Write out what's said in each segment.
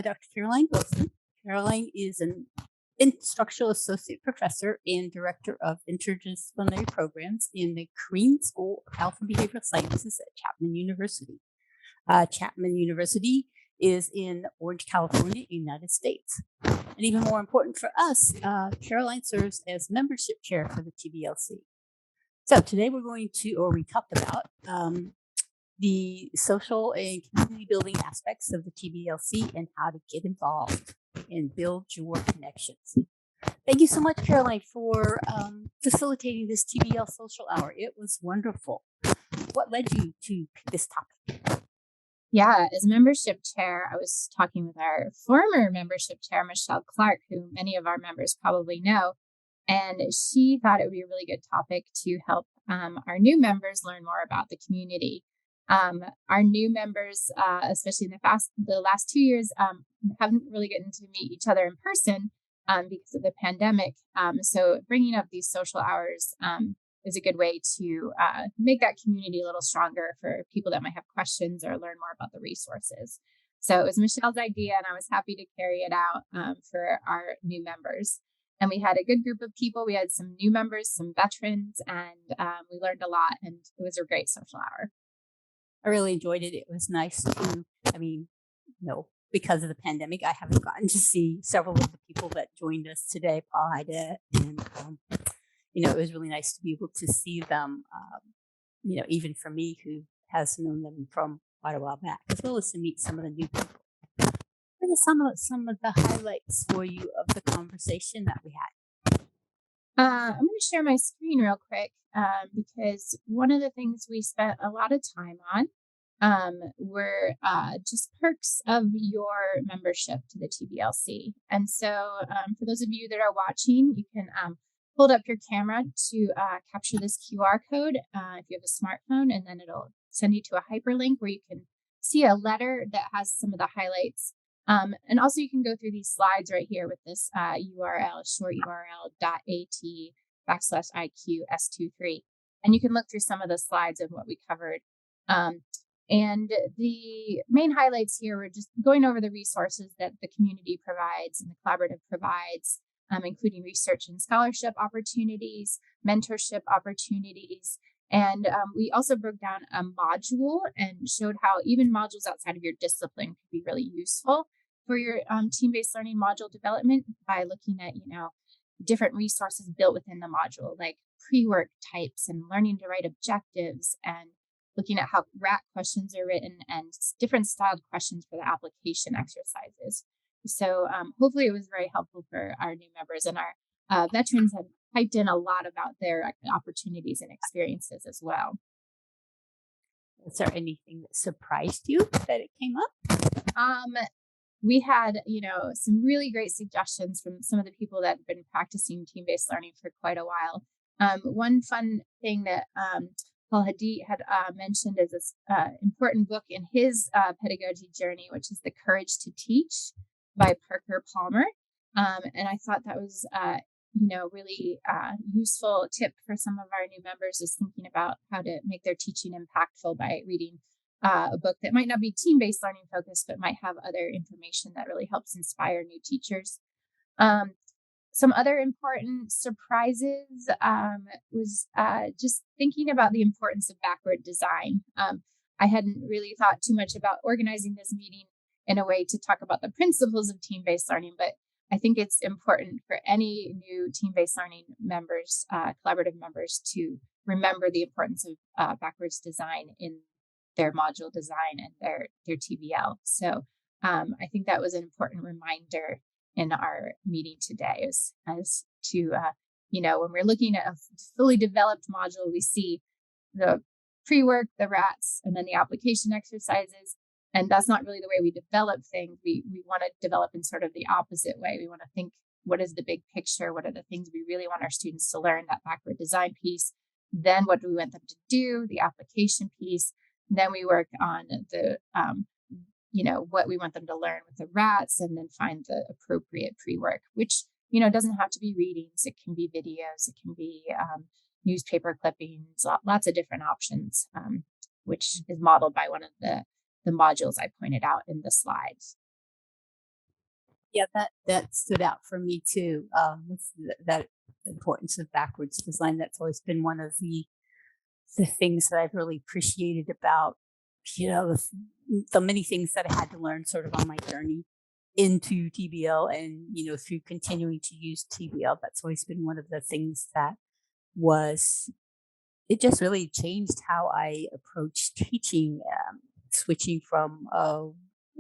Dr. Caroline Wilson. Caroline is an instructional associate professor and director of interdisciplinary programs in the Green School of Health and Behavioral Sciences at Chapman University. Chapman University is in Orange, California, United States. And even more important for us, Caroline serves as membership chair for the TBLC. So today we talked about the social and community building aspects of the TBLC and how to get involved and build your connections. Thank you so much, Caroline, for facilitating this TBL Social Hour. It was wonderful. What led you to pick this topic? Yeah, as membership chair, I was talking with our former membership chair, Michelle Clark, who many of our members probably know, and she thought it would be a really good topic to help our new members learn more about the community. Our new members, especially in the last 2 years, haven't really gotten to meet each other in person because of the pandemic. So bringing up these social hours is a good way to make that community a little stronger for people that might have questions or learn more about the resources. So it was Michelle's idea, and I was happy to carry it out for our new members. And we had a good group of people. We had some new members, some veterans, and we learned a lot, and it was a great social hour. I really enjoyed it. It was nice to, because of the pandemic, I haven't gotten to see several of the people that joined us today, Paul Hyde, and, it was really nice to be able to see them, even for me who has known them from quite a while back, as well as to meet some of the new people. What are some of the highlights for you of the conversation that we had? I'm going to share my screen real quick because one of the things we spent a lot of time on were just perks of your membership to the TBLC. And so for those of you that are watching, you can hold up your camera to capture this QR code if you have a smartphone, and then it'll send you to a hyperlink where you can see a letter that has some of the highlights. And also you can go through these slides right here with this URL, short URL.at/IQS23. And you can look through some of the slides of what we covered. And the main highlights here were just going over the resources that the community provides and the collaborative provides, including research and scholarship opportunities, mentorship opportunities. And we also broke down a module and showed how even modules outside of your discipline could be really useful for your team-based learning module development by looking at, different resources built within the module, like pre-work types and learning to write objectives, and looking at how RAT questions are written and different styled questions for the application exercises. So hopefully it was very helpful for our new members, and our veterans had typed in a lot about their opportunities and experiences as well. Is there anything that surprised you that it came up? We had, some really great suggestions from some of the people that have been practicing team-based learning for quite a while. One fun thing that Paul Hadid had mentioned is this important book in his pedagogy journey, which is The Courage to Teach by Parker Palmer. And I thought that was really useful tip for some of our new members, is thinking about how to make their teaching impactful by reading a book that might not be team-based learning focused, but might have other information that really helps inspire new teachers. Some other important surprises was just thinking about the importance of backward design. I hadn't really thought too much about organizing this meeting in a way to talk about the principles of team-based learning, but I think it's important for any new team-based learning members, collaborative members, to remember the importance of backwards design in their module design and their TBL. So I think that was an important reminder in our meeting today, as to, when we're looking at a fully developed module, we see the pre-work, the RATs, and then the application exercises. And that's not really the way we develop things. We want to develop in sort of the opposite way. We want to think, what is the big picture? What are the things we really want our students to learn, that backward design piece? Then what do we want them to do? The application piece. Then we work on the what we want them to learn with the rats, and then find the appropriate pre-work, which, doesn't have to be readings. It can be videos, it can be newspaper clippings, lots of different options, which is modeled by one of the modules I pointed out in the slides. Yeah, that stood out for me too. With that importance of backwards design. That's always been one of the things that I've really appreciated about, the many things that I had to learn sort of on my journey into TBL, and, through continuing to use TBL. That's always been one of the things that was, it just really changed how I approach teaching, switching from,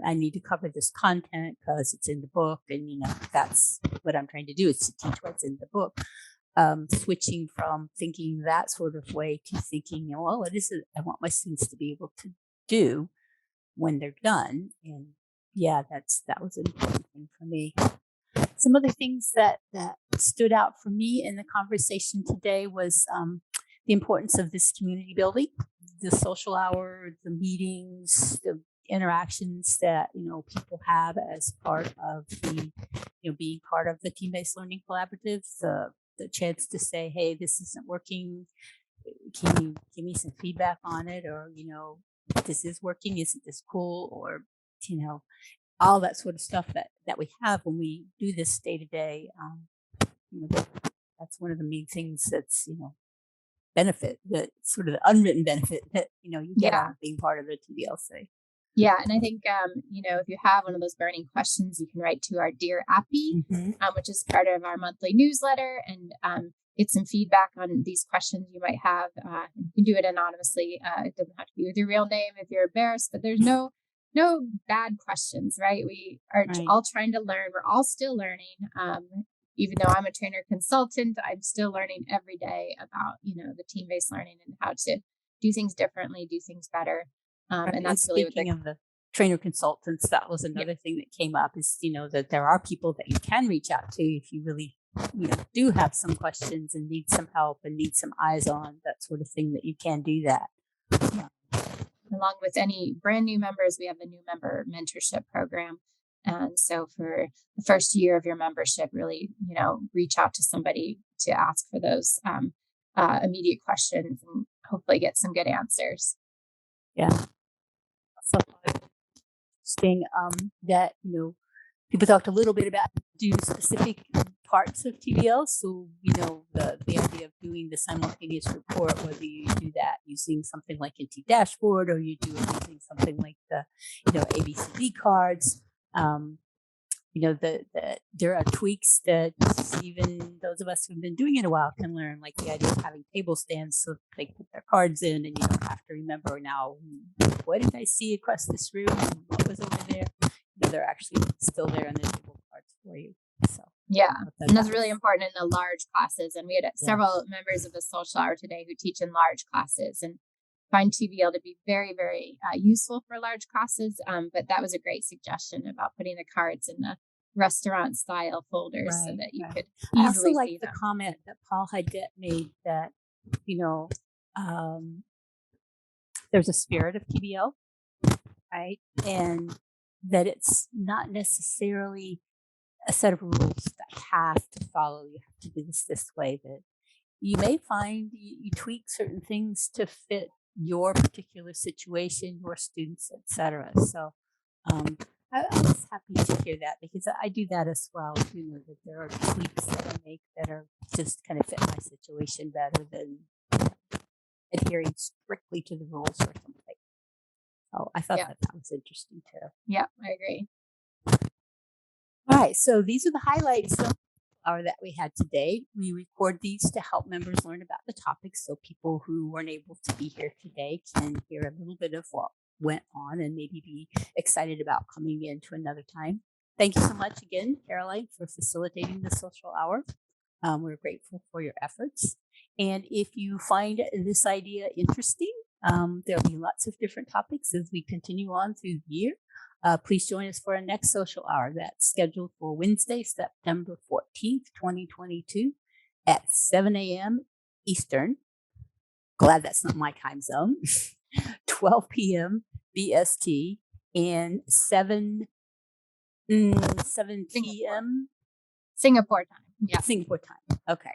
I need to cover this content because it's in the book, and that's what I'm trying to do, is to teach what's in the book. Switching from thinking that sort of way to thinking, well, what is it I want my students to be able to do when they're done? And yeah, that was an important thing for me. Some other things that stood out for me in the conversation today was the importance of this community building, the social hour, the meetings, the interactions that people have as part of the being part of the team-based learning collaborative, the chance to say, hey, this isn't working, can you give me some feedback on it, or this is working, isn't this cool, or all that sort of stuff that we have when we do this day to day. That's one of the main things that's benefit, the sort of the unwritten benefit that you get out of being part of the TBLC. Yeah, and I think if you have one of those burning questions, you can write to our Dear Appy, which is part of our monthly newsletter, and get some feedback on these questions you might have. You can do it anonymously. It doesn't have to be with your real name if you're embarrassed, but there's no bad questions, right? We are all trying to learn. We're all still learning. Even though I'm a trainer consultant, I'm still learning every day about the team-based learning and how to do things differently, do things better. And that's really speaking of the trainer consultants, that was another thing that came up, is that there are people that you can reach out to if you really do have some questions and need some help and need some eyes on, that sort of thing, that you can do that. Along with any brand new members, we have a new member mentorship program. And so for the first year of your membership, really, reach out to somebody to ask for those immediate questions and hopefully get some good answers. Yeah. So interesting that, people talked a little bit about do specific parts of TBL. So, the idea of doing the simultaneous report, whether you do that using something like NT Dashboard, or you do it using something like the, ABCD cards. There are tweaks that even those of us who've been doing it a while can learn, like the idea of having table stands so they put their cards in, and you don't have to remember now, what did I see across this room? What was over there? They're actually still there on the table cards for you. So yeah, and that's really important in the large classes. And we had several members of the social hour today who teach in large classes and find TBL to be very, very useful for large classes. But that was a great suggestion about putting the cards in the restaurant style folders so that you could easily I also like see the them. comment that Paul Hydet made that, there's a spirit of TBL, right? And that it's not necessarily a set of rules that you have to follow. You have to do this way. That you may find you tweak certain things to fit your particular situation, your students, etc. So I was happy to hear that, because I do that as well. That there are tweaks that I make that are just kind of fit my situation better than adhering strictly to the rules or something. So I thought that was interesting too. Yeah, I agree. All right, so these are the highlights of hour that we had today. We record these to help members learn about the topics, so people who weren't able to be here today can hear a little bit of what went on and maybe be excited about coming in to another time. Thank you so much again, Caroline, for facilitating the social hour. We're grateful for your efforts. And if you find this idea interesting, there'll be lots of different topics as we continue on through the year. Please join us for our next social hour that's scheduled for Wednesday, September 14th, 2022 at 7 a.m. Eastern. Glad that's not my time zone. 12 p.m. BST, and 7 Singapore. p.m. Singapore time. Yeah. Singapore time. Okay.